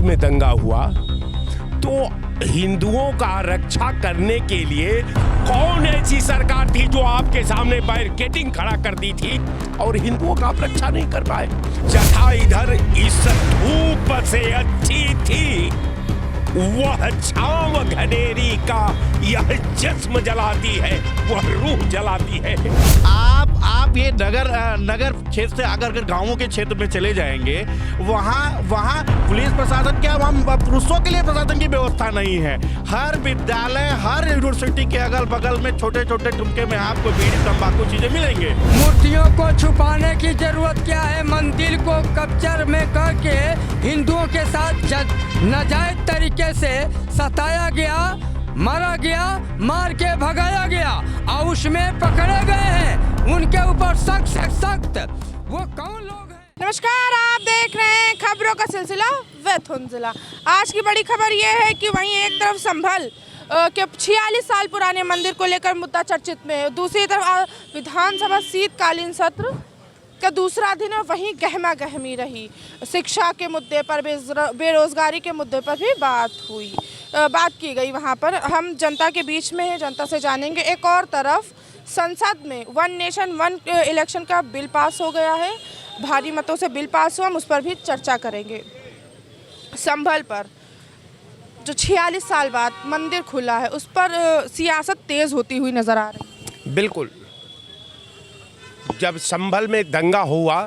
में दंगा हुआ तो हिंदुओं का रक्षा करने के लिए कौन ऐसी सरकार थी जो आपके सामने बैरिकेडिंग खड़ा कर दी थी और हिंदुओं का आप रक्षा नहीं कर पाए? जथा इधर इस धूप से अच्छी थी वह छांव घनेरी का यह जिस्म जलाती है, वह रूह जलाती है। आप ये नगर क्षेत्र से अगर गांवों के क्षेत्र में चले जाएंगे, वहाँ पुलिस प्रशासन क्या, वहाँ पुरुषों के लिए प्रशासन की व्यवस्था नहीं है। हर विद्यालय, हर यूनिवर्सिटी के अगल बगल में छोटे छोटे टुमके में आपको बीड़ी तंबाकू चीजें मिलेंगे। मूर्तियों को छुपाने की जरूरत क्या है? मंदिर को कब्जा में करके हिंदुओं के साथ नाजायज तरीके से सताया गया, मारा गया, मार के भगाया गया और उसमें पकड़े गए हैं। उनके ऊपर सख्त से सख्त वो कौन लोग हैं? नमस्कार, आप देख रहे हैं खबरों का सिलसिला विद हुंजला। आज की बड़ी खबर यह है कि वहीं एक तरफ संभल के 46 साल पुराने मंदिर को लेकर मुद्दा चर्चित में है, दूसरी तरफ विधानसभा शीतकालीन सत्र का दूसरा दिन है, वहीं गहमा गहमी रही। शिक्षा के मुद्दे पर, बेरोजगारी के मुद्दे पर भी बात की गई। वहां पर हम जनता के बीच में हैं, जनता से जानेंगे। एक और तरफ संसद में वन नेशन वन इलेक्शन का बिल पास हो गया है, भारी मतों से बिल पास हुआ, हम उस पर भी चर्चा करेंगे। संभल पर जो 46 साल बाद मंदिर खुला है उस पर सियासत तेज होती हुई नजर आ रही है। बिल्कुल, जब संभल में दंगा हुआ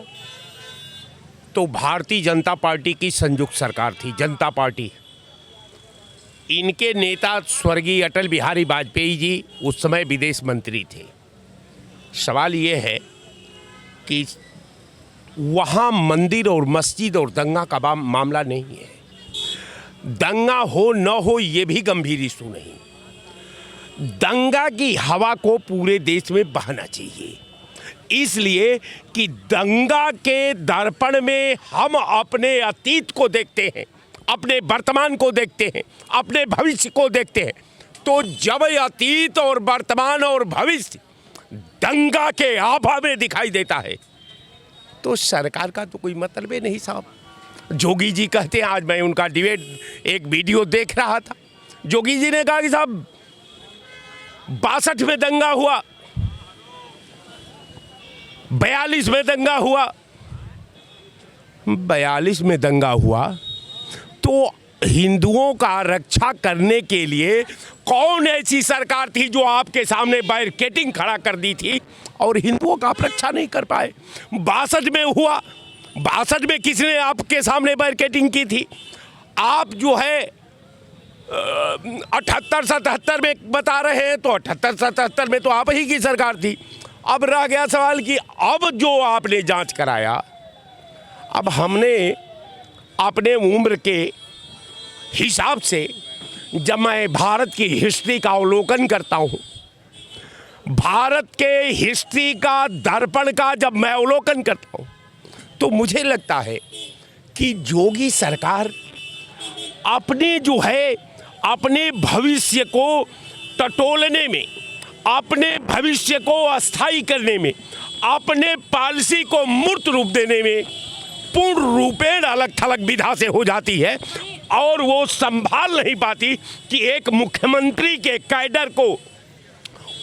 तो भारतीय जनता पार्टी की संयुक्त सरकार थी, जनता पार्टी। इनके नेता स्वर्गीय अटल बिहारी वाजपेयी जी उस समय विदेश मंत्री थे। सवाल ये है कि वहाँ मंदिर और मस्जिद और दंगा का मामला नहीं है। दंगा हो न हो ये भी गंभीर इशू नहीं। दंगा की हवा को पूरे देश में बहना चाहिए, इसलिए कि दंगा के दर्पण में हम अपने अतीत को देखते हैं, अपने वर्तमान को देखते हैं, अपने भविष्य को देखते हैं। तो जब अतीत और वर्तमान और भविष्य दंगा के आभा में दिखाई देता है तो सरकार का तो कोई मतलब ही नहीं साहब। जोगी जी कहते हैं, आज मैं उनका डिबेट एक वीडियो देख रहा था, जोगी जी ने कहा कि साहब 62 में दंगा हुआ, 42 में दंगा हुआ। 42 में दंगा हुआ तो हिंदुओं का रक्षा करने के लिए कौन ऐसी सरकार थी जो आपके सामने बैरिकेडिंग खड़ा कर दी थी और हिंदुओं का आप रक्षा नहीं कर पाए? 62 में हुआ, 62 में किसने आपके सामने बैरिकेडिंग की थी? आप जो है 78-77 में बता रहे हैं, तो 78-77 में तो आप ही की सरकार थी। अब रह गया सवाल कि अब जो आपने जांच कराया, अब हमने अपने उम्र के हिसाब से जब मैं भारत की हिस्ट्री का अवलोकन करता हूँ, भारत के हिस्ट्री का दर्पण का जब मैं अवलोकन करता हूँ, तो मुझे लगता है कि योगी सरकार अपने जो है अपने भविष्य को टटोलने में, अपने भविष्य को अस्थायी करने में, अपने पॉलिसी को मूर्त रूप देने में पूर्ण रूपेण अलग थलग विधा से हो जाती है और वो संभाल नहीं पाती कि एक मुख्यमंत्री के कैडर को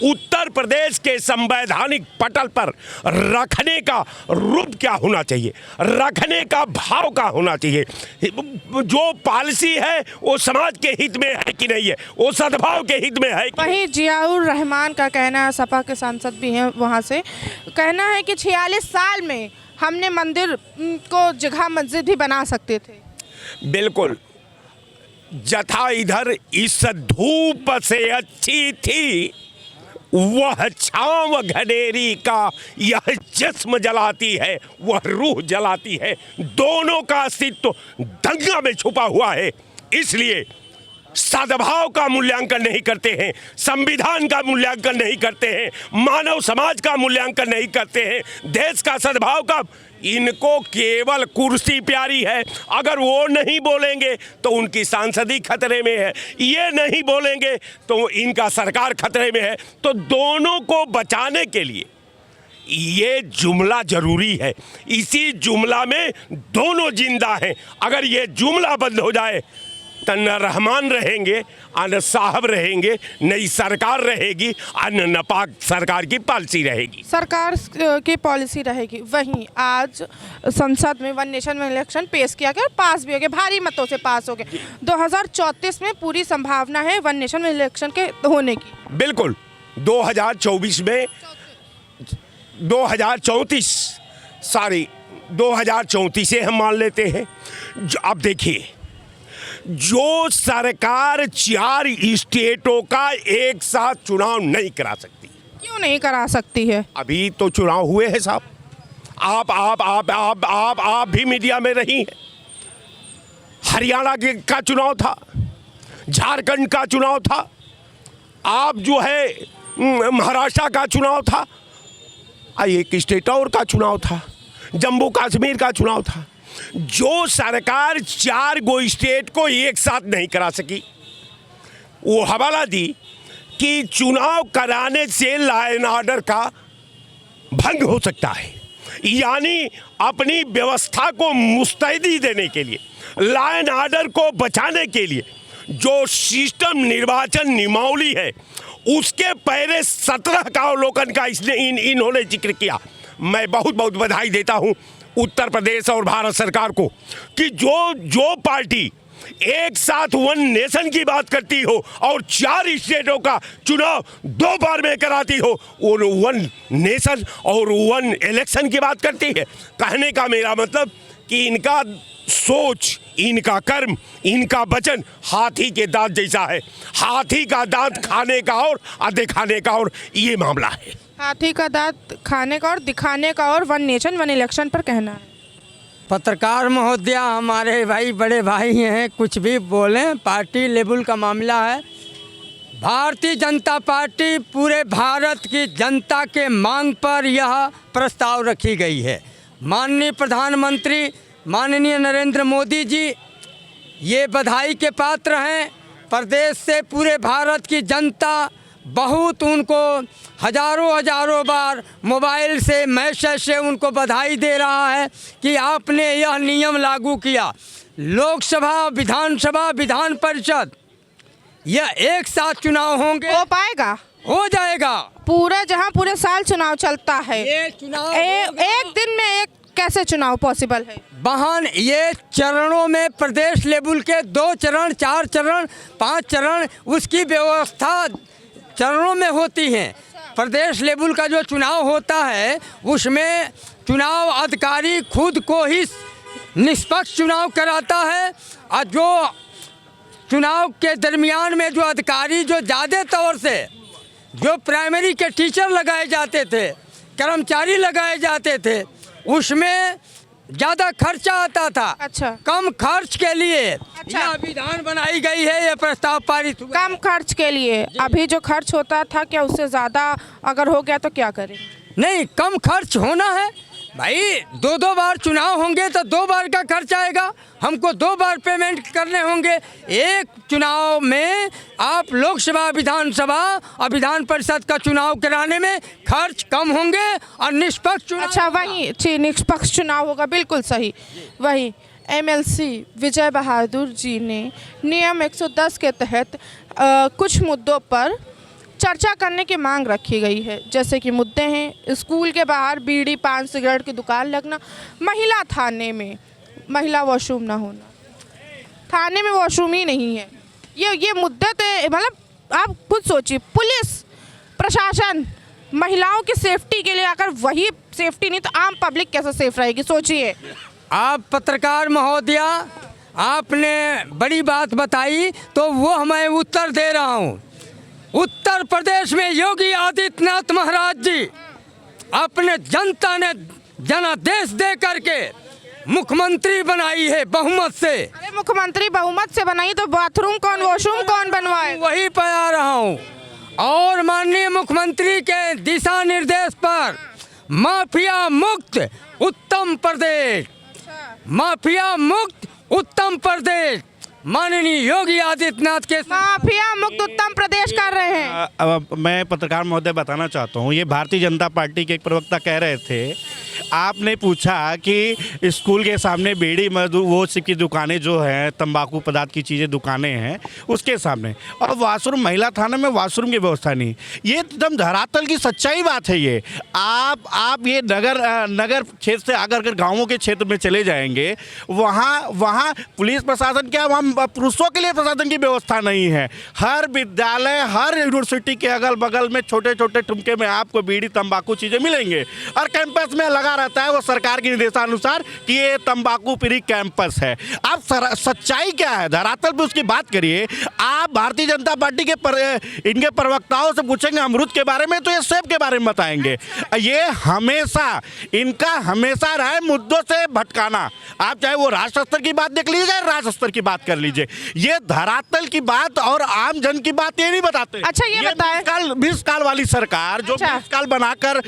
उत्तर प्रदेश के संवैधानिक पटल पर रखने का रूप क्या होना चाहिए, रखने का भाव क्या होना चाहिए। जो पॉलिसी है वो समाज के हित में है कि नहीं है, वो सद्भाव के हित में है। वहीं जियाउर रहमान का कहना है, सपा के सांसद भी हैं वहाँ से, कहना है कि 46 साल में हमने मंदिर को जगह मस्जिद भी बना सकते थे। बिल्कुल, जथा इधर इस धूप से अच्छी थी वह छांव घनेरी का यह जिस्म जलाती है, वह रूह जलाती है। दोनों का अस्तित्व दंगा में छुपा हुआ है। इसलिए सद्भाव का मूल्यांकन नहीं करते हैं, संविधान का मूल्यांकन नहीं करते हैं, मानव समाज का मूल्यांकन नहीं करते हैं, देश का सद्भाव का। इनको केवल कुर्सी प्यारी है। अगर वो नहीं बोलेंगे तो उनकी सांसदी खतरे में है, ये नहीं बोलेंगे तो इनका सरकार खतरे में है। तो दोनों को बचाने के लिए ये जुमला जरूरी है। इसी जुमला में दोनों जिंदा हैं। अगर ये जुमला बंद हो जाए तो न रहमान रहेंगे, न साहब रहेंगे, नई सरकार रहेगी, न नापाक सरकार की पॉलिसी रहेगी। सरकार की पॉलिसी रहेगी। वहीं आज संसद में वन नेशन वन इलेक्शन पेश किया गया और पास भी हो गया, भारी मतों से पास हो गए। 2034 में पूरी संभावना है वन नेशन वन इलेक्शन के होने की। बिल्कुल 2024 में 2034 से हम मान लेते हैं। अब देखिए, जो सरकार 4 स्टेटों का एक साथ चुनाव नहीं करा सकती। क्यों नहीं करा सकती है? अभी तो चुनाव हुए हैं साहब। आप भी मीडिया में रही हैं। हरियाणा का चुनाव था, झारखंड का चुनाव था, आप जो है महाराष्ट्र का चुनाव था, एक स्टेट और का चुनाव था, जम्मू कश्मीर का चुनाव था। जो सरकार 4 स्टेट को एक साथ नहीं करा सकी, वो हवाला दी कि चुनाव कराने से लॉ एंड ऑर्डर का भंग हो सकता है। यानी अपनी व्यवस्था को मुस्तैदी देने के लिए, लॉ एंड ऑर्डर को बचाने के लिए जो सिस्टम निर्वाचन नियमावली है, उसके पहले 17 का अवलोकन का इन्होंने जिक्र किया। मैं बहुत बहुत बधाई देता हूं उत्तर प्रदेश और भारत सरकार को कि जो पार्टी एक साथ वन नेशन की बात करती हो और 4 स्टेटों का चुनाव 2 बार में कराती हो, वो वन नेशन और वन इलेक्शन की बात करती है। कहने का मेरा मतलब कि इनका सोच, इनका कर्म, इनका वचन हाथी के दांत जैसा है। हाथी का दांत खाने का और दिखाने का और, ये मामला है। हाथी का दांत खाने का और दिखाने का और वन नेशन वन इलेक्शन पर कहना है। पत्रकार महोदया, हमारे भाई बड़े भाई हैं, कुछ भी बोलें, पार्टी लेवल का मामला है। भारतीय जनता पार्टी पूरे भारत की जनता के मांग पर यह प्रस्ताव रखी गई है। माननीय प्रधानमंत्री माननीय नरेंद्र मोदी जी ये बधाई के पात्र हैं। प्रदेश से पूरे भारत की जनता बहुत उनको हजारों बार मोबाइल से, मैसेज से उनको बधाई दे रहा है कि आपने यह नियम लागू किया। लोकसभा, विधानसभा, विधान परिषद, यह एक साथ चुनाव होंगे। हो पाएगा? हो जाएगा। पूरे साल चुनाव चलता है। ये चुनाव एक दिन में एक कैसे चुनाव पॉसिबल है? बहन, ये चरणों में प्रदेश लेवल के 2 चरण, 4 चरण, 5 चरण, उसकी व्यवस्था चरणों में होती हैं। प्रदेश लेवल का जो चुनाव होता है उसमें चुनाव अधिकारी खुद को ही निष्पक्ष चुनाव कराता है। और जो चुनाव के दरमियान में जो अधिकारी, जो ज़्यादा तौर से जो प्राइमरी के टीचर लगाए जाते थे, कर्मचारी लगाए जाते थे, उसमें ज़्यादा खर्चा आता था। अच्छा। कम खर्च के लिए अच्छा, यह विधान बनाई गई है, यह प्रस्ताव पारित हुआ। कम खर्च के लिए। अभी जो खर्च होता था, क्या उससे ज़्यादा अगर हो गया तो क्या करें? नहीं, कम खर्च होना है भाई। 2 बार चुनाव होंगे तो 2 बार का खर्च आएगा, हमको 2 बार पेमेंट करने होंगे। एक चुनाव में आप लोकसभा, विधानसभा और विधान परिषद का चुनाव कराने में खर्च कम होंगे और निष्पक्ष चुनाव। अच्छा, वही निष्पक्ष चुनाव होगा, बिल्कुल सही। वही MLC विजय बहादुर जी ने नियम 110 के तहत कुछ मुद्दों पर चर्चा करने की मांग रखी गई है। जैसे कि मुद्दे हैं स्कूल के बाहर बीड़ी, पान, सिगरेट की दुकान लगना, महिला थाने में महिला वॉशरूम ना होना, थाने में वॉशरूम ही नहीं है। ये मुद्दे थे। मतलब आप खुद सोचिए, पुलिस प्रशासन महिलाओं की सेफ्टी के लिए, अगर वही सेफ्टी नहीं तो आम पब्लिक कैसे सेफ रहेगी? सोचिए। आप पत्रकार महोदया, आपने बड़ी बात बताई तो वो मैं उत्तर दे रहा हूँ। उत्तर प्रदेश में योगी आदित्यनाथ महाराज जी अपने जनता ने जनादेश दे करके मुख्यमंत्री बनाई है बहुमत से। अरे मुख्यमंत्री बहुमत से बनाई तो बाथरूम कौन, वॉशरूम कौन बनवाए? वही पे आ रहा हूँ। और माननीय मुख्यमंत्री के दिशा निर्देश पर माफिया मुक्त उत्तम प्रदेश, माफिया मुक्त उत्तम प्रदेश माननीय योगी आदित्यनाथ के माफिया मुक्त उत्तम प्रदेश कर रहे हैं। अब मैं पत्रकार महोदय बताना चाहता हूँ, ये भारतीय जनता पार्टी के एक प्रवक्ता कह रहे थे, आपने पूछा कि स्कूल के सामने बीड़ी मजदूर वो सब की दुकानें जो हैं, तंबाकू पदार्थ की चीज़ें दुकानें हैं उसके सामने, और वाशरूम, महिला थाने में वाशरूम की व्यवस्था नहीं। ये एकदम धरातल की सच्चाई बात है। ये आप ये नगर क्षेत्र से अगर गाँवों के क्षेत्र में चले जाएंगे, वहाँ पुलिस प्रशासन क्या, वहाँ पुरुषों के लिए प्रशासन की व्यवस्था नहीं है। हर विद्यालय, हर यूनिवर्सिटी के अगल बगल में छोटे छोटे ठुमके में आपको बीड़ी तंबाकू चीज़ें मिलेंगे, और कैंपस में लगा रहता है वो सरकार के निर्देशानुसार कि ये तंबाकू फ्री कैंपस है। आप सच्चाई क्या है, धरातल पे उसकी बात करिए। आप भारतीय जनता पार्टी के इनके प्रवक्ताओं से पूछेंगे अमरूद के बारे में तो ये सेब के बारे में बताएंगे। ये इनका हमेशा रहा है मुद्दों से भटकाना। आप चाहे वो राष्ट्र स्तर की बात देख लीजिए, राज्य स्तर की बात कर लीजिए, ये धरातल की बात और आम जन की बात ये नहीं बताते। अच्छा ये बताएं, मिस कॉल वाली सरकार जो मिस कॉल बनाकर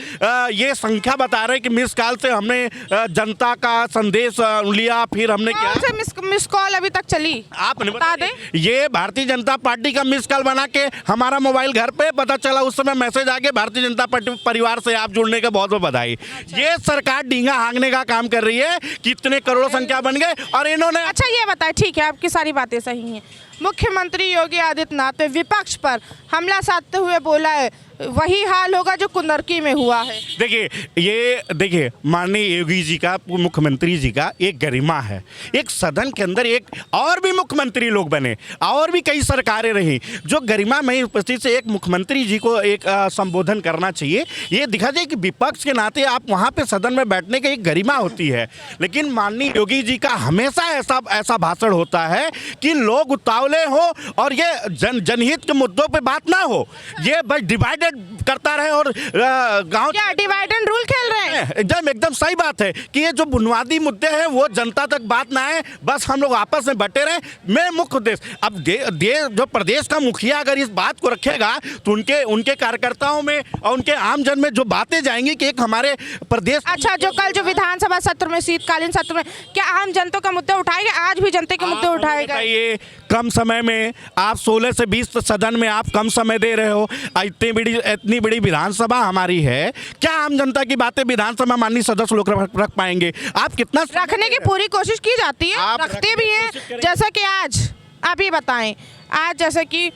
ये संख्या बता रहे कि मिस कॉल से हमने जनता का संदेश लिया, फिर हमने क्या मिस कॉल अभी तक चली, आपने बता दें। ये भारतीय जनता पार्टी का मिस कॉल बना के हमारा मोबाइल घर पे पता चला, उस समय मैसेज आ गया भारतीय जनता पार्टी परिवार से आप जुड़ने का बहुत बहुत बधाई। ये सरकार डींगा हाँकने का काम कर रही है, कितने करोड़ संख्या बन गए और इन्होंने। अच्छा ये बताएं, ठीक है आपकी सारी बातें सही हैं, मुख्यमंत्री योगी आदित्यनाथ ने विपक्ष पर हमला साधते हुए बोला है वही हाल होगा जो कुंदरकी में हुआ है। देखिए माननीय योगी जी का, मुख्यमंत्री जी का एक गरिमा है। एक सदन के अंदर एक और भी मुख्यमंत्री लोग बने और भी कई सरकारें रही, जो गरिमा में उपस्थित से एक मुख्यमंत्री जी को एक संबोधन करना चाहिए। ये दिखा जाए कि विपक्ष के नाते आप वहाँ पे सदन में बैठने की एक गरिमा होती है, लेकिन माननीय योगी जी का हमेशा ऐसा भाषण होता है कि लोग उतावले हो और ये जनहित के मुद्दों पे बात ना हो, ये बस डिवाइडेड करता रहे और गांव क्या डिवाइड एंड रूल खेल रहे हैं। एकदम सही बात है कि ये जो बुनियादी मुद्दे हैं वो जनता तक बात ना आए, बस हम लोग आपस में बटे रहें। मेरे मुख्य उद्देश्य अब जो प्रदेश का मुखिया अगर इस बात को रखेगा तो उनके कार्यकर्ताओं में और उनके आम जन में जो बातें जाएंगी कि एक हमारे प्रदेश। अच्छा जो कल जो विधानसभा सत्र में, शीतकालीन सत्र में क्या आम जनता का मुद्दे उठाएंगे? आज भी जनता के मुद्दे उठाएगा। ये कम समय में आप 16 से 20 सदन में आप कम समय दे रहे हो, इतनी बड़ी विधानसभा हमारी है, क्या आम जनता की बातें विधानसभा माननीय सदस्य लोग रख पाएंगे? आप कितना रखने की पूरी कोशिश की जाती है, रखते भी हैं। जैसा कि आज आप ये बताएं, आज जैसे कि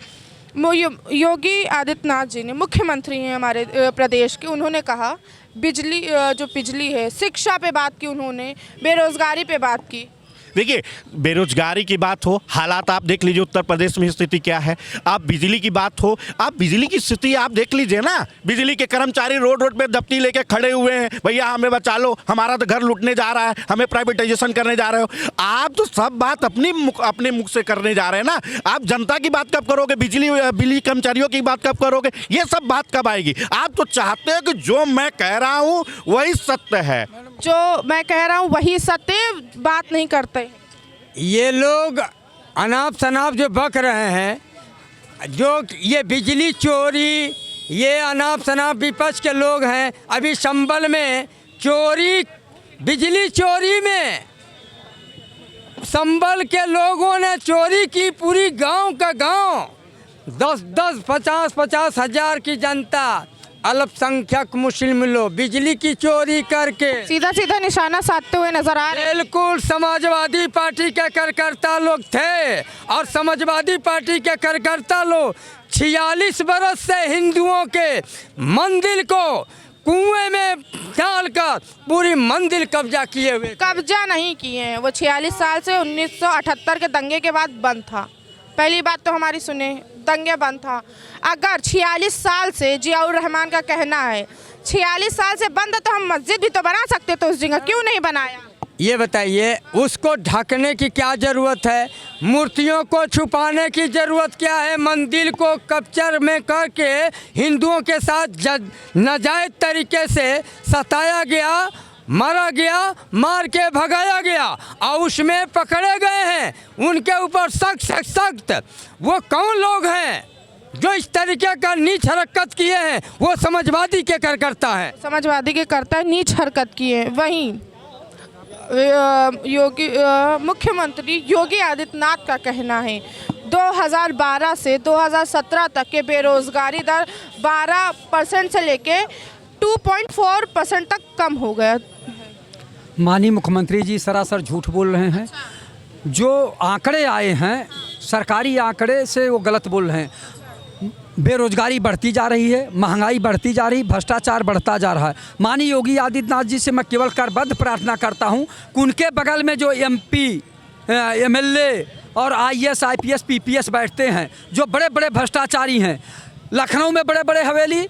योगी आदित्यनाथ जी ने, मुख्यमंत्री हैं हमारे प्रदेश के, उन्होंने कहा बिजली है, शिक्षा पे बात की उन्होंने, बेरोजगारी पे बात की। देखिए बेरोजगारी की बात हो, हालात आप देख लीजिए उत्तर प्रदेश में स्थिति क्या है। आप बिजली की बात हो, आप बिजली की स्थिति आप देख लीजिए ना, बिजली के कर्मचारी रोड पे दफ्ती लेके खड़े हुए हैं, भैया हमें बचा लो, हमारा तो घर लूटने जा रहा है, हमें प्राइवेटाइजेशन करने जा रहे हो। आप तो सब बात अपने मुख से करने जा रहे हैं ना। आप जनता की बात कब करोगे? बिजली कर्मचारियों की बात कब करोगे? ये सब बात कब आएगी? आप तो चाहते हो कि जो मैं कह रहा हूँ वही सत्य है, जो मैं कह रहा हूँ वही सत्य, बात नहीं करते। ये लोग अनाप शनाप जो बक रहे हैं, जो ये बिजली चोरी, ये अनाप शनाप विपक्ष के लोग हैं। अभी संभल में चोरी, बिजली चोरी में संभल के लोगों ने चोरी की, पूरी गांव का गांव, 10-10, 50-50 हजार की जनता, अल्पसंख्यक मुस्लिम लोग बिजली की चोरी करके सीधा सीधा निशाना साधते हुए नजर आ रहे हैं। बिल्कुल समाजवादी पार्टी के कार्यकर्ता लोग थे, और समाजवादी पार्टी के कार्यकर्ता लोग 46 बरस से हिंदुओं के मंदिर को कुएं में डालकर पूरी मंदिर कब्जा किए हुए। कब्जा नहीं किए हैं, वो 46 साल से 1978 के दंगे के बाद बंद था। पहली बात तो हमारी सुने, दंगे बंद था। अगर 46 साल से, जियाउर रहमान का कहना है 46 साल से बंद है, तो हम मस्जिद भी तो बना सकते, तो उस जगह क्यों नहीं बनाया? ये बताइए, उसको ढकने की क्या ज़रूरत है? मूर्तियों को छुपाने की ज़रूरत क्या है? मंदिर को कैप्चर में करके हिंदुओं के साथ नाजायज़ तरीके से सताया गया, मारा गया, मार के भगाया गया, और उसमें पकड़े गए हैं, उनके ऊपर सख्त वो कौन लोग हैं जो इस तरीके का नीच हरकत किए हैं? वो समाजवादी के कार्यकर्ता हैं। समाजवादी के करता नीच हरकत किए हैं। वहीं मुख्यमंत्री योगी आदित्यनाथ का कहना है 2012 से 2017 तक के बेरोजगारी दर 12% से लेके 2.4% तक कम हो गया। माननीय मुख्यमंत्री जी सरासर झूठ बोल रहे हैं। जो आंकड़े आए हैं सरकारी आंकड़े से वो गलत बोल रहे हैं। बेरोजगारी बढ़ती जा रही है, महंगाई बढ़ती जा रही, भ्रष्टाचार बढ़ता जा रहा है। माननीय योगी आदित्यनाथ जी से मैं केवल करबद्ध प्रार्थना करता हूं कि उनके बगल में जो MP, MLA और IAS, IPS, PPS बैठते हैं, जो बड़े बड़े भ्रष्टाचारी हैं, लखनऊ में बड़े बड़े हवेली,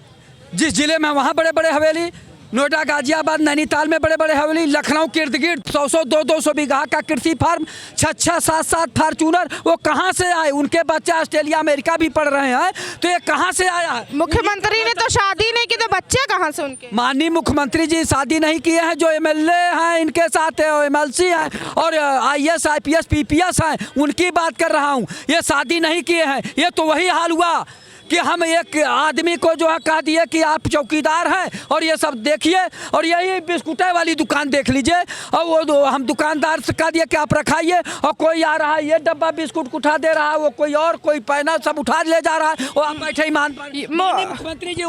जिस जिले में वहाँ बड़े बड़े हवेली, नोएडा, गाजियाबाद, नैनीताल में बड़े बड़े हवेली, लखनऊ के इर्द गिर्द 100-100, 200-200 बीघा का कृषि फार्म, 6-6, 7-7 फार्चूनर, वो कहाँ से आए? उनके बच्चे ऑस्ट्रेलिया, अमेरिका भी पढ़ रहे हैं, तो ये कहाँ से आया है? मुख्यमंत्री ने तो शादी नहीं की, तो बच्चे कहाँ से उनके? माननीय मुख्यमंत्री जी शादी नहीं किए हैं। जो MLA हैं इनके साथ MLC हैं और IAS, IPS, PPS हैं, उनकी बात कर रहा हूँ। ये शादी नहीं किए हैं। ये तो वही हाल हुआ कि हम एक आदमी को जो है कह दिए कि आप चौकीदार हैं और ये सब देखिए, और यही बिस्कुटे वाली दुकान देख लीजिए, और वो हम दुकानदार से कह दिए कि आप रखाइए, और कोई आ रहा है ये डब्बा बिस्कुट उठा दे रहा है, वो कोई और कोई पैना सब उठा ले जा रहा है, वो आप बैठे ईमानदारी। मुख्यमंत्री जी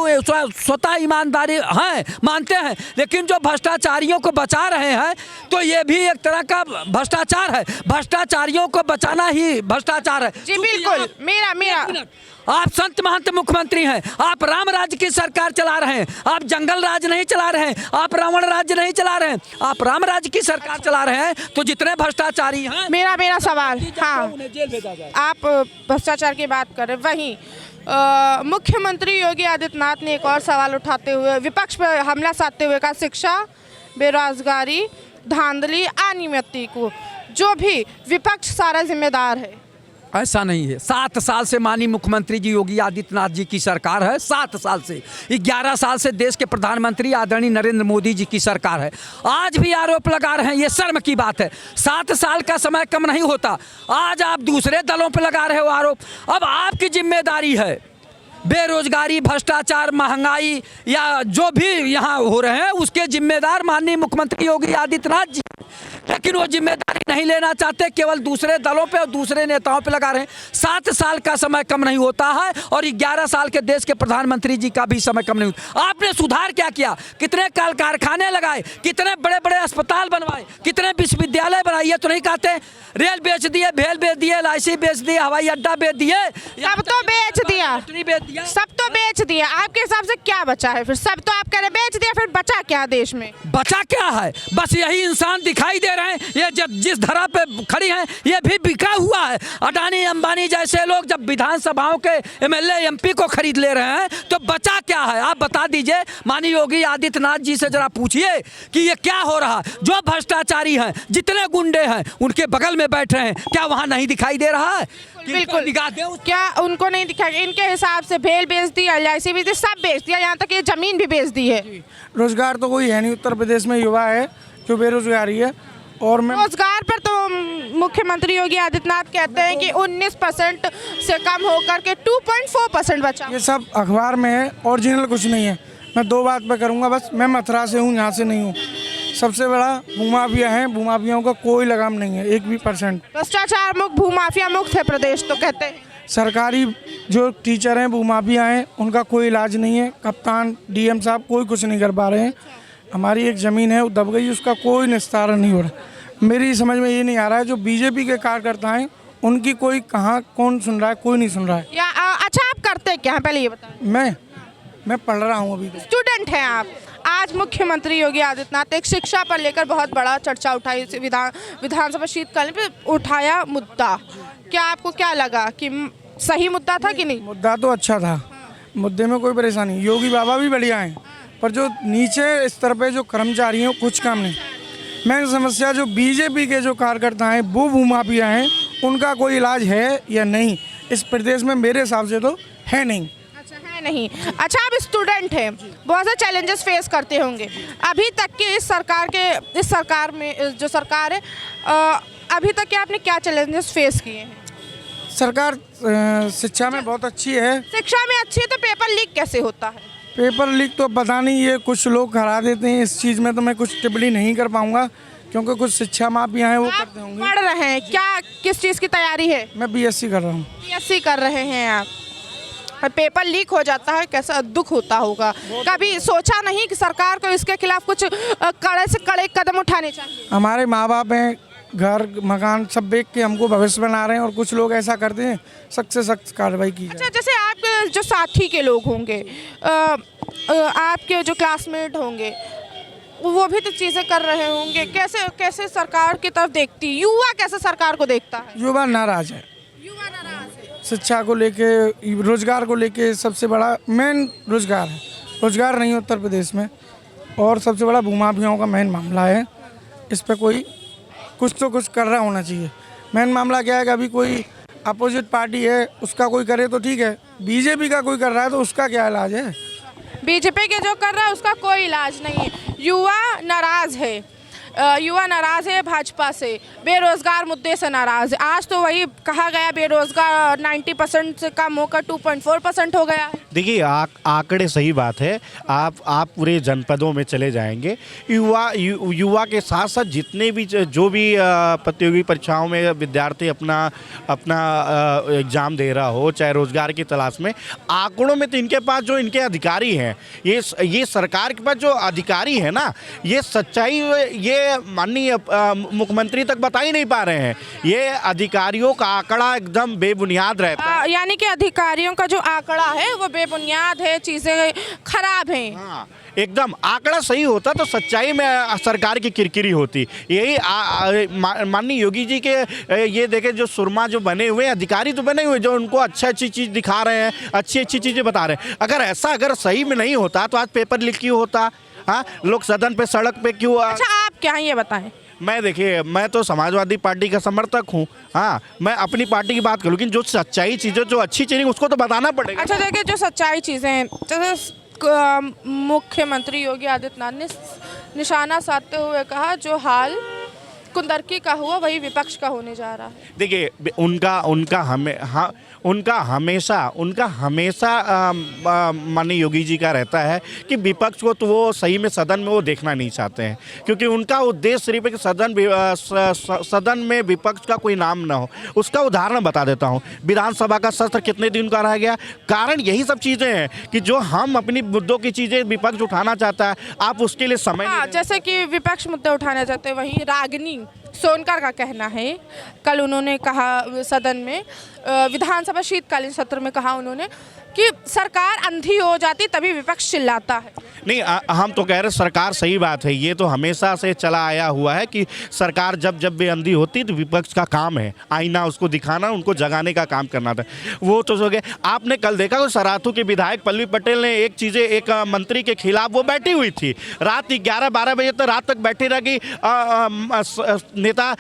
स्वतः ईमानदारी हैं, मानते हैं, लेकिन जो भ्रष्टाचारियों को बचा रहे हैं तो ये भी एक तरह का भ्रष्टाचार है। भ्रष्टाचारियों को बचाना ही भ्रष्टाचार है। जी बिल्कुल। मेरा आप संत महंत मुख्यमंत्री हैं, आप राम राज्य की सरकार चला रहे हैं, आप जंगल राज नहीं चला रहे हैं, आप रावण राज्य नहीं चला रहे हैं, आप राम राज्य की सरकार चला रहे हैं। तो जितने भ्रष्टाचारी हैं, मेरा सवाल, हाँ, उन्हें जेल भेजा जाए। आप भ्रष्टाचार की बात कर रहे हैं, वहीं मुख्यमंत्री योगी आदित्यनाथ ने एक और सवाल उठाते हुए विपक्ष पर हमला साधते हुए कहा, शिक्षा, बेरोजगारी, धांधली, अनियमितता को जो भी विपक्ष सारा जिम्मेदार है। ऐसा नहीं है। 7 साल से माननीय मुख्यमंत्री जी योगी आदित्यनाथ जी की सरकार है। 7 साल से, 11 साल से देश के प्रधानमंत्री आदरणीय नरेंद्र मोदी जी की सरकार है। आज भी आरोप लगा रहे हैं, ये शर्म की बात है। 7 साल का समय कम नहीं होता, आज आप दूसरे दलों पर लगा रहे हो आरोप। अब आपकी जिम्मेदारी है बेरोजगारी, भ्रष्टाचार, महंगाई या जो भी यहाँ हो रहे हैं उसके जिम्मेदार माननीय मुख्यमंत्री योगी आदित्यनाथ जी, लेकिन वो जिम्मेदारी नहीं लेना चाहते, केवल दूसरे दलों पे और दूसरे नेताओं पे लगा रहे हैं। 7 साल का समय कम नहीं होता है और 11 साल के देश के प्रधानमंत्री जी का भी समय कम नहीं होता। आपने सुधार क्या किया? कितने कल कारखाने लगाए, कितने बड़े बड़े अस्पताल बनवाए, कितने विश्वविद्यालय बनाए? ये तो नहीं कहते रेल बेच दिए, भेल बेच दिए, LIC बेच दिए, हवाई अड्डा बेच दिए, सब तो बेच दिया, सब तो बेच दिया। आपके हिसाब से क्या बचा है फिर? सब तो आप कह रहे बेच दिया, फिर बचा क्या देश में? बचा क्या है? बस यही इंसान दिखाई दे रहे हैं। ये जिस धरा पे खड़ी हैं ये भी बिका हुआ है। अडानी अंबानी जैसे लोग जब विधानसभाओं के MLA MP को खरीद ले रहे हैं तो बचा क्या है? आप बता दीजिए। माननीय योगी आदित्यनाथ जी से जरा पूछिए कि ये क्या हो रहा है। जो भ्रष्टाचारी हैं, जितने गुंडे हैं, उनके बगल में बैठ रहे हैं, क्या वहाँ नहीं दिखाई दे रहा है? बिल्कुल दिखा दे। क्या उनको नहीं दिखाई? इनके हिसाब से भेल बेच दी, LIC बेच दी, सब बेच दिया, यहाँ तक ये जमीन भी बेच दी है। रोजगार तो कोई है नहीं। उत्तर प्रदेश में युवा है जो बेरोजगारी है। और मैं रोजगार पर तो मुख्यमंत्री योगी आदित्यनाथ कहते हैं कि 19% से कम होकर के 2.4% बचा। ये सब अखबार में है, ओरिजिनल कुछ नहीं है। मैं 2 बात पे करूँगा बस। मैं मथुरा से हूँ, यहाँ से नहीं हूँ। सबसे बड़ा भूमाफिया है, भूमाफियाओं का कोई लगाम नहीं है 1% भी। भ्रष्टाचार मुक्त, भूमाफिया मुक्त है प्रदेश, तो कहते हैं। सरकारी जो टीचर हैं, भूमाफिया हैं, उनका कोई इलाज नहीं है। कप्तान, DM साहब कोई कुछ नहीं कर पा रहे हैं। हमारी एक ज़मीन है वो दब गई, उसका कोई निस्तारण नहीं हो रहा। मेरी समझ में ये नहीं आ रहा है जो BJP के कार्यकर्ता हैं उनकी कोई कहाँ कौन सुन रहा है? कोई नहीं सुन रहा है। अच्छा, आप करते क्या हैं पहले ये बताएं। मैं पढ़ रहा हूँ, अभी स्टूडेंट हैं आप। आज मुख्यमंत्री योगी आदित्यनाथ एक शिक्षा पर लेकर बहुत बड़ा चर्चा उठाई, विधानसभा शीतकालीन पे उठाया मुद्दा। क्या आपको क्या लगा कि सही मुद्दा था कि नहीं? मुद्दा तो अच्छा था, मुद्दे में कोई परेशानी। योगी बाबा भी बढ़िया हैं, पर जो नीचे स्तर पे जो कर्मचारी हैं कुछ काम नहीं। मैं समस्या जो BJP के जो कार्यकर्ता हैं वो भूमाफिया हैं, उनका कोई इलाज है या नहीं इस प्रदेश में? मेरे हिसाब से तो है नहीं। अच्छा, है नहीं। अच्छा, आप स्टूडेंट हैं, बहुत से चैलेंजेस फेस करते होंगे। अभी तक के इस सरकार में जो सरकार है, अभी तक के आपने क्या चैलेंजेस फेस किए हैं? सरकार शिक्षा में बहुत अच्छी है। शिक्षा में अच्छी है तो पेपर लीक कैसे होता है? पेपर लीक तो पता नहीं, ये कुछ लोग करा देते हैं। इस चीज़ में तो मैं कुछ टिप्पणी नहीं कर पाऊँगा क्योंकि कुछ शिक्षा माफिया हैं वो आप करते होंगे। पढ़ रहे हैं क्या, किस चीज़ की तैयारी है? मैं बीएससी कर रहा हूँ। बीएससी कर रहे हैं आप, और पेपर लीक हो जाता है, कैसा दुख होता होगा। कभी सोचा नहीं कि सरकार को इसके खिलाफ कुछ कड़े से कड़े कदम उठाने चाहिए? हमारे माँ बाप हैं, घर मकान सब बेच के हमको भविष्य बना रहे हैं, और कुछ लोग ऐसा करते हैं, सख्त से सख्त कार्रवाई की जाए। अच्छा, जैसे आपके जो साथी के लोग होंगे, आपके जो क्लासमेट होंगे, वो भी तो चीज़ें कर रहे होंगे, कैसे कैसे सरकार की तरफ देखती, युवा कैसे सरकार को देखता है? युवा नाराज है, युवा नाराज है। शिक्षा को लेके, रोजगार को लेके। सबसे बड़ा मेन रोजगार है, रोजगार नहीं है उत्तर प्रदेश में, और सबसे बड़ा भूमाफियाओं का मेन मामला है। इस पर कोई कुछ तो कुछ कर रहा होना चाहिए। मेन मामला क्या है कि अभी कोई अपोजिट पार्टी है, उसका कोई करे तो ठीक है, बीजेपी का कोई कर रहा है तो उसका क्या इलाज है? बीजेपी के जो कर रहा है उसका कोई इलाज नहीं है। युवा नाराज है, युवा नाराज है भाजपा से, बेरोजगार मुद्दे से नाराज है। आज तो वही कहा गया बेरोजगार 90% से कम होकर 2.4% हो गया है। देखिए आंकड़े सही बात है। आप पूरे जनपदों में चले जाएंगे, युवा के साथ साथ जितने भी जो भी प्रतियोगी परीक्षाओं में विद्यार्थी अपना एग्ज़ाम दे रहा हो, चाहे रोजगार की तलाश में, आंकड़ों में तो इनके पास जो इनके अधिकारी हैं, ये सरकार के पास जो अधिकारी है ना, ये सच्चाई ये माननीय मुख्यमंत्री तक बता ही नहीं पा रहे हैं। ये अधिकारियों का आंकड़ा एकदम बेबुनियाद रहता है। यानी कि अधिकारियों का जो आंकड़ा है वो बेबुनियाद है, चीज़ें खराब हैं। हाँ, एकदम आंकड़ा सही होता तो सच्चाई में सरकार की किरकिरी होती। यही माननीय योगी जी के ये देखे जो सुरमा जो बने हुए अधिकारी तो बने हुए, जो उनको अच्छी चीज़ दिखा रहे हैं, अच्छी चीज़ें बता रहे हैं। अगर सही में नहीं होता तो आज पेपर लीक क्यों होता? हाँ, लोग सदन पे सड़क पे क्यों? अच्छा, आप क्या ये बताएं? मैं तो समाजवादी पार्टी का समर्थक हूँ। हाँ, मैं अपनी पार्टी की बात करूँ, लेकिन जो सच्चाई चीज़ें, जो अच्छी चीज़ें, उसको तो बताना पड़ेगा। अच्छा, देखिए जो सच्चाई चीज़ें हैं, जैसे मुख्यमंत्री योगी आदित्यनाथ ने निशाना साधते हुए कहा जो हाल कुंदरकी का हुआ वही विपक्ष का होने जा रहा है। देखिए उनका हमेशा माननीय योगी जी का रहता है कि विपक्ष को तो वो सही में सदन में वो देखना नहीं चाहते हैं, क्योंकि उनका उद्देश्य सिर्फ है कि सदन में विपक्ष का कोई नाम ना हो। उसका उदाहरण बता देता हूँ, विधानसभा का सत्र कितने दिन का रह गया? कारण यही सब चीज़ें हैं कि जो हम अपनी मुद्दों की चीज़ें विपक्ष उठाना चाहता है, आप उसके लिए समय नहीं देते। जैसे कि विपक्ष मुद्दे उठाना चाहते हैं, वहीं रागिनी सोनकर का कहना है, कल उन्होंने कहा सदन में, विधानसभा शीतकालीन सत्र में कहा उन्होंने कि सरकार अंधी हो जाती तभी विपक्ष चिल्लाता है। नहीं, हम तो कह रहे सरकार सही बात है, ये तो हमेशा से चला आया हुआ है कि सरकार जब भी अंधी होती तो विपक्ष का काम है आईना उसको दिखाना, उनको जगाने का काम करना था। वो तो हो गए। आपने कल देखा कि सराथू के विधायक पल्लवी पटेल ने एक मंत्री के खिलाफ वो बैठी हुई थी, रात 11-12 बजे तक रात तक बैठी रही। नेता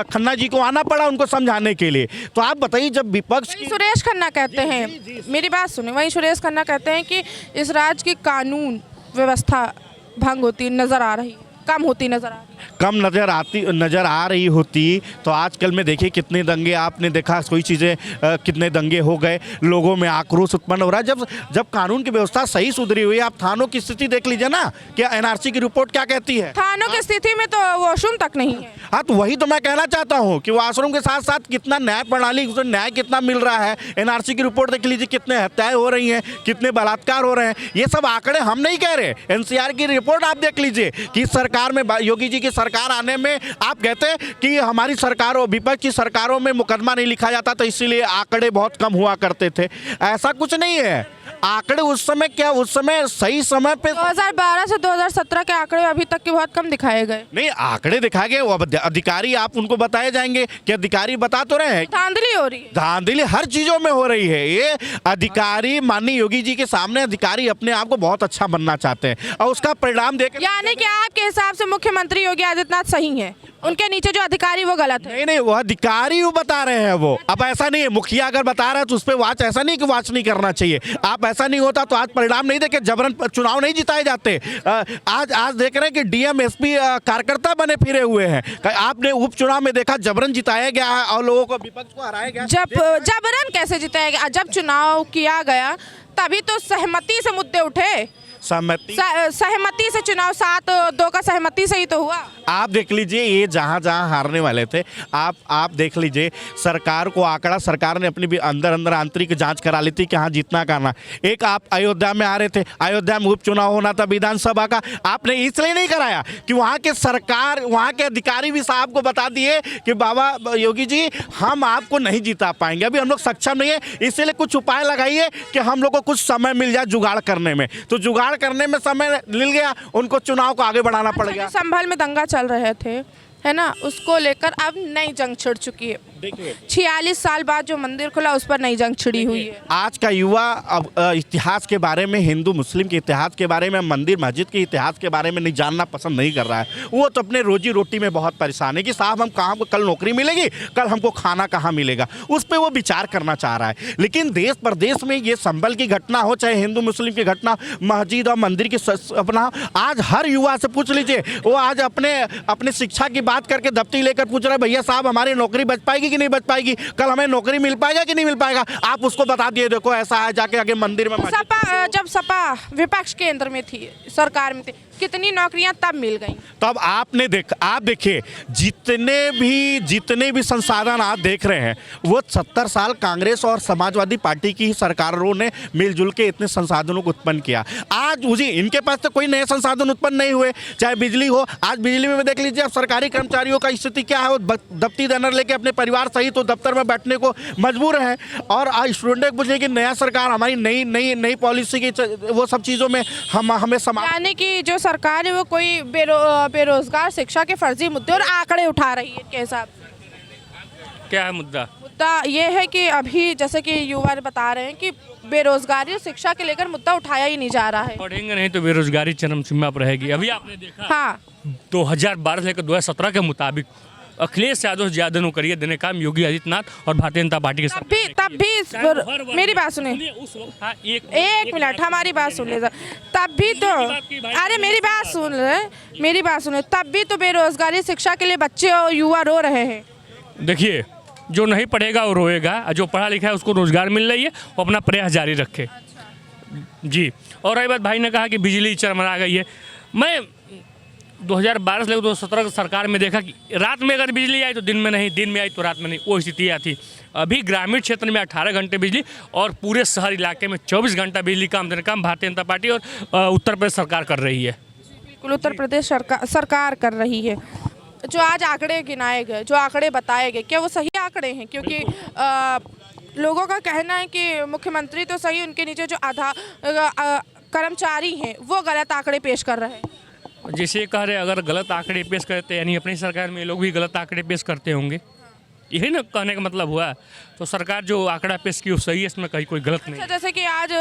खन्ना जी को आना पड़ा उनको समझाने के लिए। तो आप बताइए, जब विपक्ष सुरेश खन्ना कहते हैं, मेरी बात सुने, वहीं सुरेश खन्ना कहते हैं कि इस राज्य की कानून व्यवस्था भंग होती नजर आ रही, कम होती नजर आ रही। कम नज़र आ रही होती तो आजकल में देखिए कितने दंगे आपने देखा, कोई चीज़ें कितने दंगे हो गए, लोगों में आक्रोश उत्पन्न हो रहा है। जब कानून की व्यवस्था सही सुधरी हुई है, आप थानों की स्थिति देख लीजिए ना, क्या एनआरसी की रिपोर्ट क्या कहती है? थानों की स्थिति में तो वॉशरूम तक नहीं है। हाँ, तो वही तो मैं कहना चाहता हूँ कि वॉशरूम के साथ साथ कितना न्याय प्रणाली, न्याय कितना मिल रहा है। एनआरसी की रिपोर्ट देख लीजिए, कितने हत्याएं हो रही हैं, कितने बलात्कार हो रहे हैं। ये सब आंकड़े हम नहीं कह रहे, एनसीआर की रिपोर्ट आप देख लीजिए कि सरकार में, योगी जी की सरकार आने में, आप कहते हैं कि हमारी सरकारों, विपक्ष की सरकारों में मुकदमा नहीं लिखा जाता तो इसीलिए आंकड़े बहुत कम हुआ करते थे। ऐसा कुछ नहीं है। आंकड़े उस समय सही समय पे 2012 से 2017 के आंकड़े अभी तक के बहुत कम दिखाए गए। नहीं, आंकड़े दिखाए गए, वो अधिकारी आप उनको बताए जाएंगे कि अधिकारी बता तो रहे हैं। धांधली हो रही है, धांधली हर चीजों में हो रही है। ये अधिकारी माननीय योगी जी के सामने अधिकारी अपने आप को बहुत अच्छा बनना चाहते हैं और उसका परिणाम देख, यानी कि आपके हिसाब से मुख्यमंत्री योगी आदित्यनाथ सही है, उनके नीचे जो अधिकारी वो गलत है? नहीं, वो अधिकारी वो बता रहे हैं। वो अब ऐसा नहीं है, मुखिया अगर बता रहा है तो उस पर वाच, ऐसा नहीं कि वाच नहीं करना चाहिए। आप ऐसा नहीं होता तो आज परिणाम नहीं देखे, जबरन चुनाव नहीं जिताए जाते। आज देख रहे हैं कि डीएम एसपी कार्यकर्ता बने फिरे हुए हैं। आपने उपचुनाव में देखा जबरन जिताया गया है और लोगों को, विपक्ष को हराया गया। जबरन कैसे जिताया गया? जब चुनाव किया गया तभी तो सहमति से मुद्दे उठे, सहमति से चुनाव 7-2 का सहमति से ही तो हुआ। आप देख लीजिए ये जहाँ जहाँ हारने वाले थे, आप देख लीजिए सरकार को आंकड़ा, सरकार ने अपनी भी अंदर आंतरिक जांच करा ली थी कि हाँ जितना करना। एक आप अयोध्या में आ रहे थे, अयोध्या में उपचुनाव होना था विधानसभा का, आपने इसलिए नहीं कराया कि वहाँ के सरकार, वहाँ के अधिकारी भी साहब को बता दिए कि बाबा योगी जी हम आपको नहीं जिता पाएंगे, अभी हम लोग सक्षम नहीं है, इसलिए कुछ उपाय लगाइए कि हम लोग को कुछ समय मिल जाए जुगाड़ करने में। तो जुगाड़ करने में समय मिल गया, उनको चुनाव को आगे बढ़ाना पड़ गया। संभल में दंगा चल रहे थे, है ना, उसको लेकर अब नई जंग छिड़ चुकी है। देखिए 46 साल बाद जो मंदिर खुला उस पर नई जंग छिड़ी हुई है। आज का युवा अब इतिहास के बारे में, हिंदू मुस्लिम के इतिहास के बारे में, मंदिर मस्जिद के इतिहास के बारे में नहीं जानना पसंद नहीं कर रहा है। वो तो अपने रोजी रोटी में बहुत परेशान है कि साहब हम कहाँ, कल नौकरी मिलेगी, कल हमको खाना कहाँ मिलेगा, उस पर वो विचार करना चाह रहा है। लेकिन देश प्रदेश में ये संभल की घटना हो, चाहे हिंदू मुस्लिम की घटना, मस्जिद और मंदिर की अपना, आज हर युवा से पूछ लीजिए, वो आज अपने शिक्षा की बात करके दफ्ती लेकर पूछ रहा है भैया साहब हमारी नौकरी बच पाएगी कि नहीं बच पाएगी, कल हमें नौकरी मिल पाएगा कि नहीं मिल पाएगा। आप उसको बता दिए देखो ऐसा है, जाके आगे मंदिर में जब सपा विपक्ष केंद्र में थी, सरकार में थी, कितनी नौकरियां तब मिल गई। तब आप देखिए जितने भी संसाधन आप देख रहे हैं वो 70 साल कांग्रेस और समाजवादी पार्टी की ही सरकारों ने मिलजुल के इतने संसाधनों को उत्पन्न किया। आज मुझे इनके पास तो कोई नए संसाधन उत्पन्न नहीं हुए, चाहे बिजली हो, आज बिजली में देख लीजिए अब सरकारी कर्मचारियों का स्थिति क्या है, वो दफ्ती बैनर लेके अपने परिवार सहित तो दफ्तर में बैठने को मजबूर है। और आज स्टूडेंट पूछे कि नया सरकार हमारी नई पॉलिसी की वो सब चीज़ों में हमें यानी कि जो सरकार है वो कोई बेरोजगार, शिक्षा के फर्जी मुद्दे और आंकड़े उठा रही है के हिसाब से। क्या है मुद्दा ये है कि अभी जैसे कि युवा बता रहे हैं कि बेरोजगारी और शिक्षा के लेकर मुद्दा उठाया ही नहीं जा रहा है। पढ़ेंगे नहीं तो बेरोजगारी चरम सीमा पर रहेगी। अभी आपने देखा हाँ 2012 से लेकर 2017 के मुताबिक अखिलेश यादव ज्यादा नौकरियां देने का काम योगी आदित्यनाथ और भारतीय जनता पार्टी के साथ। तब भी मेरी बात सुने, एक मिनट हमारी बात सुन ले। तब भी तो अरे मेरी बात सुन, तब भी तो बेरोजगारी, शिक्षा के लिए बच्चे और युवा रो रहे हैं। देखिए जो नहीं पढ़ेगा वो रोएगा, जो पढ़ा लिखा है उसको रोजगार मिल रही है, वो अपना प्रयास जारी रखे जी। और रही बात, भाई ने कहा कि बिजली चरमरा गई है। मैं 2012 से लेकर 2017 की सरकार में देखा कि रात में अगर बिजली आई तो दिन में नहीं, दिन में आई तो रात में नहीं, वो स्थिति थी। अभी ग्रामीण क्षेत्र में 18 घंटे बिजली और पूरे शहर इलाके में 24 घंटा बिजली का आमदनी काम भारतीय जनता पार्टी और उत्तर प्रदेश सरकार कर रही है। बिल्कुल उत्तर प्रदेश सरकार कर रही है। जो आज आंकड़े गिनाए गए, जो आंकड़े बताए गए, क्या वो सही आंकड़े हैं? क्योंकि लोगों का कहना है कि मुख्यमंत्री तो सही, उनके नीचे जो आधा कर्मचारी हैं वो गलत आंकड़े पेश कर रहे हैं। जैसे कह रहे अगर गलत आंकड़े पेश करते यानी अपनी सरकार में लोग भी गलत आंकड़े पेश करते होंगे, यही ना कहने का मतलब हुआ। तो सरकार जो आंकड़ा पेश की वो सही है, इसमें कहीं कोई गलत नहीं। जैसे कि आज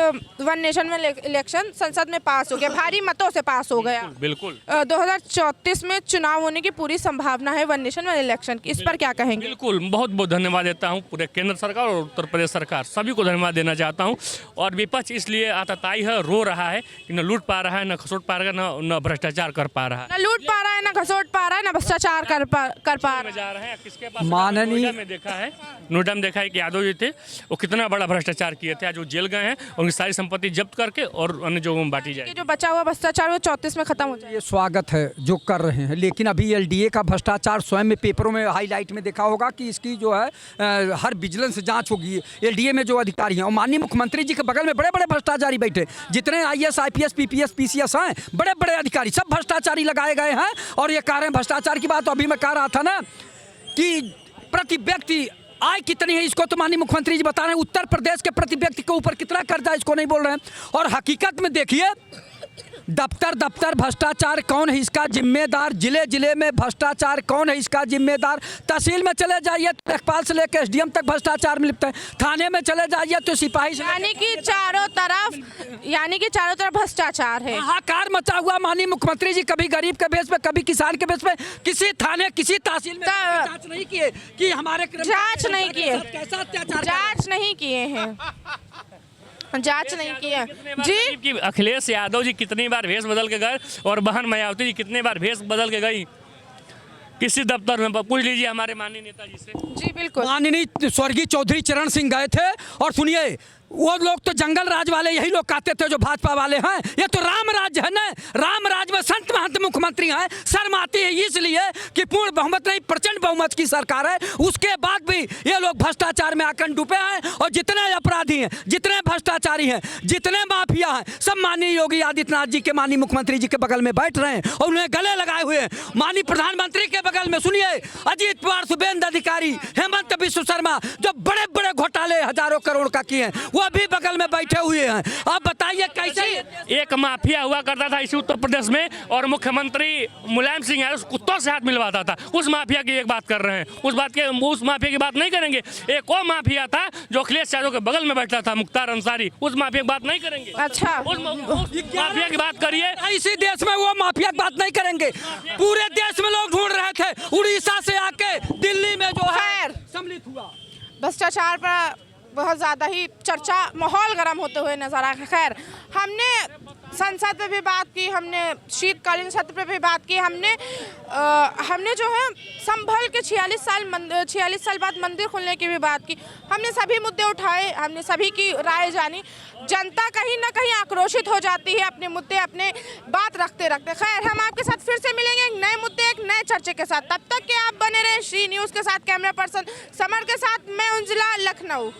वन नेशन में इलेक्शन संसद में पास हो गया, भारी मतों से पास हो गया। बिल्कुल 2034 में चुनाव होने की पूरी संभावना है वन नेशन वन इलेक्शन की, इस पर क्या कहेंगे? बिल्कुल बहुत बहुत धन्यवाद देता हूँ पूरे केंद्र सरकार और उत्तर प्रदेश सरकार, सभी को धन्यवाद देना चाहता हूँ। और विपक्ष इसलिए आतताई है, रो रहा है कि न लूट पा रहा है, न खसोट पा रहा है, न भ्रष्टाचार कर पा रहा है, न लूट पा रहा है, न घसोट पा रहा है, न भ्रष्टाचार कर पा रहा है। किसके पास नोएडा में देखा है, नोएडा में देखा है कि यादव जी थे, वो कितना बड़ा भ्रष्टाचार किए थे। आज वो जेल गए हैं, उनकी सारी संपत्ति जब्त करके और अन्य जो बांटी जाए, जो बचा हुआ भ्रष्टाचार वो 34 में खत्म हो जाए। ये स्वागत है जो कर रहे हैं, लेकिन अभी एलडीए का भ्रष्टाचार स्वयं में पेपरों में हाईलाइट में देखा होगा कि इसकी जो है हर विजिलेंस जांच होगी। एलडीए में जो अधिकारी हैं और माननीय मुख्यमंत्री जी के बगल में बड़े बड़े भ्रष्टाचारी बैठे, जितने आईएएस आईपीएस पीपीएस पीसीएस हैं, बड़े बड़े अधिकारी सब भ्रष्टाचारी लगाए गए हैं। और ये कह रहे हैं भ्रष्टाचार की बात, तो अभी मैं कह रहा था ना कि प्रति व्यक्ति आय कितनी है, इसको तो माननीय मुख्यमंत्री जी बता रहे हैं। उत्तर प्रदेश के प्रति व्यक्ति के ऊपर कितना कर्जा है, इसको नहीं बोल रहे हैं। और हकीकत में देखिए दफ्तर भ्रष्टाचार कौन है इसका जिम्मेदार, जिले जिले में भ्रष्टाचार कौन है इसका जिम्मेदार। तहसील में चले जाइए तो लेखपाल से लेकर एसडीएम तक भ्रष्टाचार में लिप्त है, थाने में चले जाइए तो सिपाही से, यानी कि चारों तरफ भ्रष्टाचार है। हाहाकार मचा हुआ। माननीय मुख्यमंत्री जी कभी गरीब के बेस पे, कभी किसान के बेस पे, किसी थाने किसी तहसील में जांच नहीं किए कि हमारे जांच नहीं किए, कैसा अत्याचार, जांच नहीं किए हैं, जांच नहीं किया जी। कि अखिलेश यादव जी कितनी बार भेष बदल के गए और बहन मायावती जी कितनी बार भेष बदल के गई किसी दफ्तर में, पूछ लीजिए हमारे माननीय नेताजी से। जी बिल्कुल। माननीय स्वर्गीय चौधरी चरण सिंह गए थे और सुनिए वो लोग तो जंगल राज वाले यही लोग कहते थे जो भाजपा वाले हैं। ये तो राम राज्य है ना, राम राज्य में संत महंत मुख्यमंत्री हैं। शर्म आती है इसलिए कि पूर्ण बहुमत नहीं, प्रचंड बहुमत की सरकार है, उसके बाद भी ये लोग भ्रष्टाचार में आकर डूबे हैं। और जितने अपराधी हैं, जितने भ्रष्टाचारी हैं, जितने माफिया हैं, सब माननीय योगी आदित्यनाथ जी के, माननीय मुख्यमंत्री जी के बगल में बैठ रहे हैं और उन्हें गले लगाए हुए हैं। माननीय प्रधानमंत्री के बगल में सुनिए, अजीत पवार, शुभेंद्र अधिकारी, हेमंत बिश्व शर्मा, जो बड़े बड़े घोटाले हजारों करोड़ का किए हैं, वो भी बगल में बैठे हुए हैं। अब बताइए कैसे एक माफिया हुआ करता था इसी उत्तर प्रदेश में, और मुख्यमंत्री मुलायम सिंह यादव उस कुत्तों से हाथ मिलवाता था। उस माफिया की एक बात कर रहे हैं, उस माफिया की बात नहीं करेंगे। एक और माफिया था जो अखिलेश यादव के बगल में बैठता था, मुख्तार अंसारी, उस माफिया की बात नहीं करेंगे। अच्छा, उस माफिया की बात करिए। इसी देश में वो माफिया की बात नहीं करेंगे। पूरे देश में लोग ढूंढ रहे थे, उड़ीसा से आके दिल्ली में जो है सम्मिलित हुआ। भ्रष्टाचार पर बहुत ज़्यादा ही चर्चा, माहौल गर्म होते हुए नजर आ। खैर, हमने संसद में भी बात की, हमने शीतकालीन सत्र पे भी बात की, हमने जो है संभल के 46 साल बाद मंदिर खुलने की भी बात की। हमने सभी मुद्दे उठाए, हमने सभी की राय जानी। जनता कहीं ना कहीं आक्रोशित हो जाती है अपने मुद्दे, अपने बात रखते रखते। खैर, हम आपके साथ फिर से मिलेंगे एक नए मुद्दे, एक नए चर्चे के साथ। तब तक के आप बने रहे श्री न्यूज़ के साथ। कैमरा पर्सन समर के साथ मैं उंजिला, लखनऊ।